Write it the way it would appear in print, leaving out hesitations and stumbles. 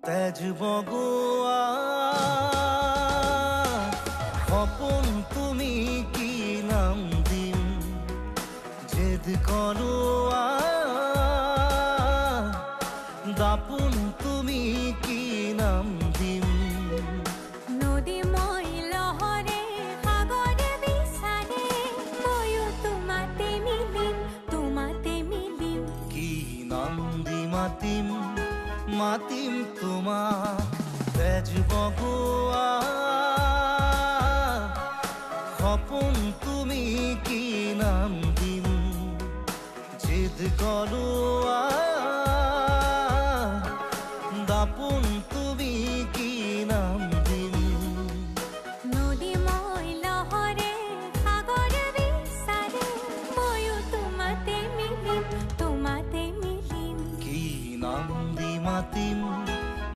তেজ বগোয়া খপন তুমি কি নাম দিম জেদ করোয়া দাপুন তুমি কি নাম দিম নদী মই লহরে সাগরে বিচারে ময়ো তোমাতে মিলিম কি নাম দি মাতিম মাতিম তোমাক তেজ বগোয়া খপন তুমি কি নাম দিম জেদ করোয়া দাপুন তুমি কি নাম